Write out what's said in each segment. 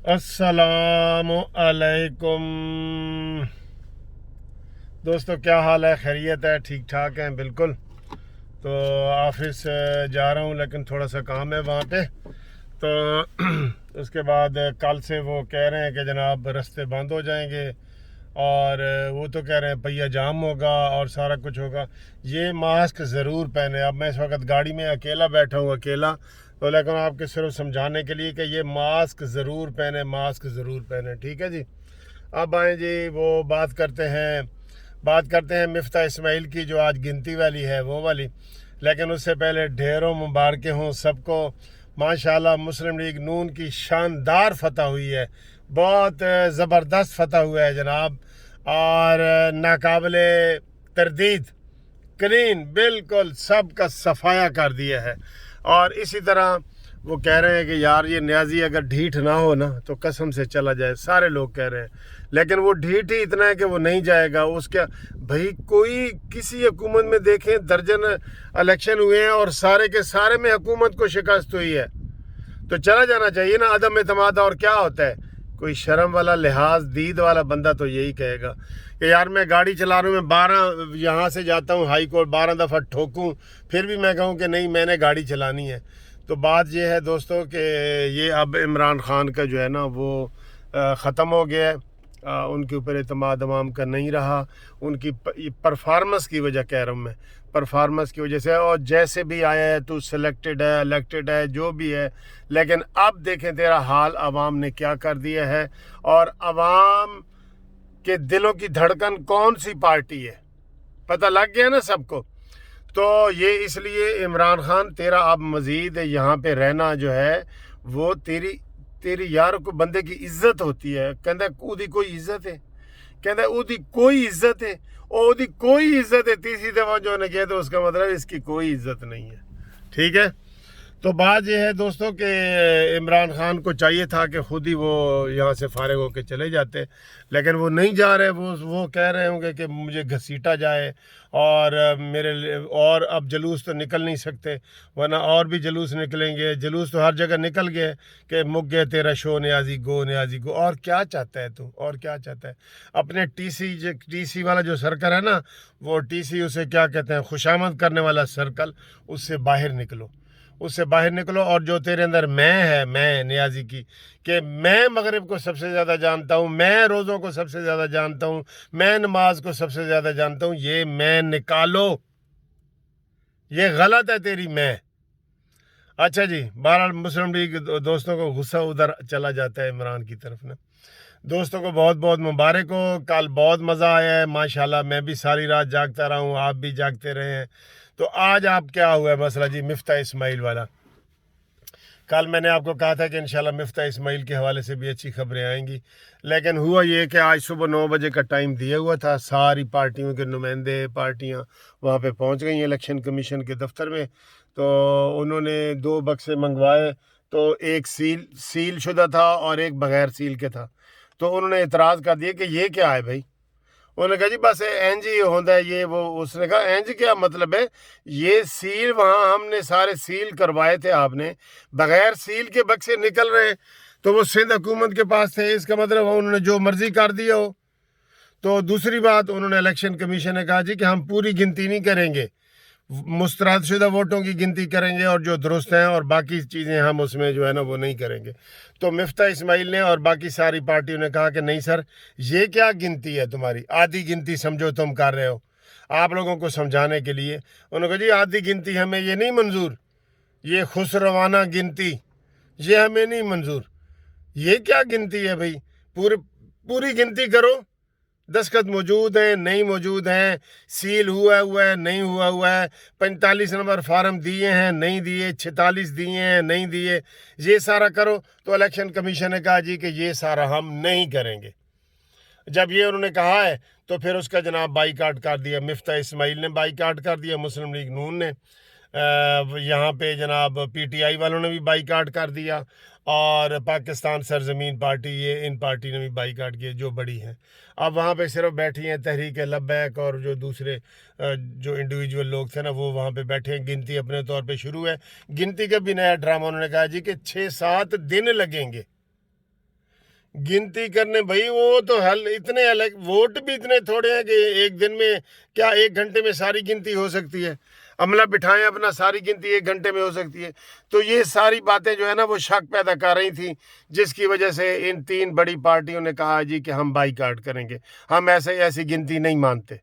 अस्सलाम अलैकुम दोस्तों, क्या हाल है? खैरियत है? ठीक ठाक हैं? बिल्कुल। तो ऑफिस जा रहा हूँ, लेकिन थोड़ा सा काम है वहाँ पे। तो उसके बाद कल से वो कह रहे हैं कि जनाब रास्ते बंद हो जाएंगे, और वो तो कह रहे हैं पहिया जाम होगा और सारा कुछ होगा। ये मास्क ज़रूर पहने। अब मैं इस वक्त गाड़ी में अकेला बैठा हूँ, अकेला, तो लेकिन आपके सिर्फ समझाने के लिए कि ये मास्क ज़रूर पहने, मास्क ज़रूर पहने। ठीक है जी। अब आए जी, वो बात करते हैं मिफ्ता इस्माइल की, जो आज गिनती वाली है वो वाली। लेकिन उससे पहले ढेरों मुबारकें हों सबको। माशाल्लाह मुस्लिम लीग नून की शानदार फतह हुई है, बहुत ज़बरदस्त फतह हुआ है जनाब, और नाकाबिले तरदीद, क्लीन, बिल्कुल सबका सफाया कर दिया है। और इसी तरह वो कह रहे हैं कि यार ये न्याजी अगर ढीठ ना हो ना तो कसम से चला जाए, सारे लोग कह रहे हैं। लेकिन वो ढीठ ही इतना है कि वो नहीं जाएगा। उसका भाई कोई किसी हुकूमत में देखें दर्जन इलेक्शन हुए हैं और सारे के सारे में हुकूमत को शिकस्त हुई है, तो चला जाना चाहिए ना। अदम एतमाद और क्या होता है? कोई शर्म वाला, लिहाज दीद वाला बंदा तो यही कहेगा कि यार मैं गाड़ी चला रहा हूँ, मैं 12 यहाँ से जाता हूँ हाई कोर्ट, 12 दफ़ा ठोकूँ, फिर भी मैं कहूँ कि नहीं मैंने गाड़ी चलानी है। तो बात ये है दोस्तों कि ये अब इमरान खान का जो है ना वो ख़त्म हो गया है। उनके ऊपर एतमाद अवाम का नहीं रहा, उनकी परफॉर्मेंस की वजह कह रहा हूँ मैं, परफॉर्मेंस की वजह से। और जैसे भी आया है तू सिलेक्टेड है, इलेक्टेड है, जो भी है, लेकिन अब देखें तेरा हाल अवाम ने क्या कर दिया है। और अवाम के दिलों की धड़कन कौन सी पार्टी है पता लग गया ना सबको। तो ये इसलिए इमरान खान तेरा अब मज़ीद यहाँ पे रहना जो है वो तेरी तेरी यार को बंदे की इज्जत होती है। कहता ओदी कोई इज्जत है, कहता ओदी कोई इज्जत है, ओदी कोई इज्जत है। तीसरी दफ़ा जो ने किया तो उसका मतलब इसकी कोई इज्जत नहीं है। ठीक है। तो बात यह है दोस्तों कि इमरान खान को चाहिए था कि ख़ुद ही वो यहाँ से फारिग होकर चले जाते, लेकिन वो नहीं जा रहे। वो कह रहे होंगे कि मुझे घसीटा जाए, और और अब जुलूस तो निकल नहीं सकते, वरना और भी जुलूस निकलेंगे। जुलूस तो हर जगह निकल गए कि मुक गए तेरा शो, न्याजी गो, न्याजी गो। और क्या चाहता है तू? और क्या चाहता है? अपने टीसी वाला जो सर्कल है ना, वो टीसी उसे क्या कहते हैं, खुशामद करने वाला सर्कल, उससे बाहर निकलो, उससे बाहर निकलो। और जो तेरे अंदर मैं नियाजी की, कि मैं मगरिब को सबसे ज़्यादा जानता हूँ, मैं रोज़ों को सबसे ज़्यादा जानता हूँ, मैं नमाज को सबसे ज़्यादा जानता हूँ, ये मैं निकालो। ये गलत है तेरी मैं। अच्छा जी, बहरहाल मुस्लिम लीग दोस्तों को गुस्सा उधर चला जाता है इमरान की तरफ ना। दोस्तों को बहुत बहुत मुबारक हो। कल बहुत मज़ा आया है माशाल्लाह, मैं भी सारी रात जागता रहा हूँ, आप भी जागते रहे हैं। तो आज आप क्या हुआ है मसला जी, मिफ्ता इस्माइल वाला। कल मैंने आपको कहा था कि इंशाल्लाह मिफ्ता इस्माइल के हवाले से भी अच्छी खबरें आएंगी, लेकिन हुआ ये कि आज सुबह 9 बजे का टाइम दिया हुआ था, सारी पार्टियों के नुमाइंदे पार्टियां वहां पे पहुंच गई इलेक्शन कमीशन के दफ्तर में। तो उन्होंने 2 बक्से मंगवाए, तो एक सील शुदा था और एक बगैर सील के था। तो उन्होंने इतराज़ कर दिया कि ये क्या है भाई। उन्होंने कहा जी बस इंज ही होता है ये वो। उसने कहा इंज क्या मतलब है? ये सील वहाँ हमने सारे सील करवाए थे, आपने बगैर सील के बक्से निकल रहे, तो वो सिंध हुकूमत के पास थे, इसका मतलब उन्होंने जो मर्जी कर दिया हो। तो दूसरी बात, उन्होंने इलेक्शन कमीशन ने कहा जी कि हम पूरी गिनती नहीं करेंगे, मुस्तरदशुदा वोटों की गिनती करेंगे और जो दुरुस्त हैं, और बाकी चीज़ें हम उसमें जो है ना वो नहीं करेंगे। तो मिफ्ता इस्माइल ने और बाकी सारी पार्टियों ने कहा कि नहीं सर, ये क्या गिनती है तुम्हारी, आधी गिनती समझो तुम कर रहे हो। आप लोगों को समझाने के लिए उन्होंने कहा जी आधी गिनती हमें ये नहीं मंजूर, ये खुसरवाना गिनती ये हमें नहीं मंजूर। ये क्या गिनती है भाई? पूरी गिनती करो, दस्तखत मौजूद हैं, नहीं मौजूद हैं, सील हुआ है, नहीं हुआ है, 45 नंबर फार्म दिए हैं, नहीं दिए, 46 दिए हैं, नहीं दिए, ये सारा करो। तो इलेक्शन कमीशन ने कहा जी कि ये सारा हम नहीं करेंगे। जब ये उन्होंने कहा है तो फिर उसका जनाब बाईकाट कर दिया, मिफ्ता इस्माइल ने बाईकाट कर दिया, मुस्लिम लीग नून ने, यहाँ पे जनाब पीटीआई वालों ने भी बाईकाट कर दिया, और पाकिस्तान सरजमीन पार्टी, ये इन पार्टी ने भी बाईकाट किया जो बड़ी हैं। अब वहाँ पे सिर्फ बैठी हैं तहरीक लब्बैक और जो दूसरे जो इंडिविजुअल लोग थे ना वो वहाँ पे बैठे हैं। गिनती अपने तौर पे शुरू है। गिनती का भी नया ड्रामा, उन्होंने कहा जी कि 6-7 दिन लगेंगे, गिनती करने भाई वो तो हल इतने अलग वोट भी इतने थोड़े हैं कि एक दिन में क्या 1 घंटे में सारी गिनती हो सकती है। अमला बिठाएं अपना, सारी गिनती 1 घंटे में हो सकती है। तो ये सारी बातें जो है ना वो शक पैदा कर रही थी, जिसकी वजह से इन 3 बड़ी पार्टियों ने कहा जी कि हम बाईकाट करेंगे, हम ऐसी गिनती नहीं मानते।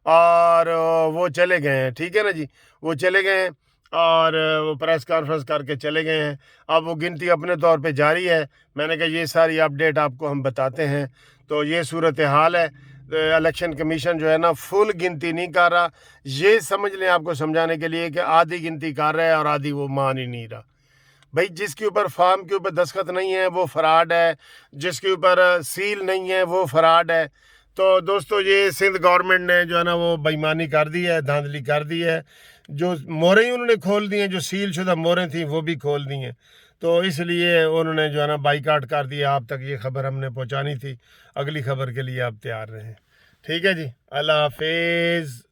और वो चले गए हैं, ठीक है ना जी, वो चले गए हैं और वो प्रेस कॉन्फ्रेंस करके चले गए हैं। अब वो गिनती अपने तौर पे जारी है। मैंने कहा ये सारी अपडेट आपको हम बताते हैं। तो ये सूरत हाल है। इलेक्शन कमीशन जो है ना फुल गिनती नहीं कर रहा, ये समझ लें आपको समझाने के लिए कि आधी गिनती कर रहा है और आधी वो मान ही नहीं रहा। भाई जिसके ऊपर फॉर्म के ऊपर दस्तखत नहीं है वो फराड है, जिसके ऊपर सील नहीं है वो फराड है। तो दोस्तों ये सिंध गवर्नमेंट ने जो है ना वो बेईमानी कर दी है, धांधली कर दी है। जो मोहरें ही उन्होंने खोल दी हैं, जो सील शुदा मोहरें थी वो भी खोल दी हैं। तो इसलिए उन्होंने जो है ना बाईकाट कर दिया। आप तक ये खबर हमने पहुंचानी थी। अगली खबर के लिए आप तैयार रहें। ठीक है जी, अल्लाह हाफिज़।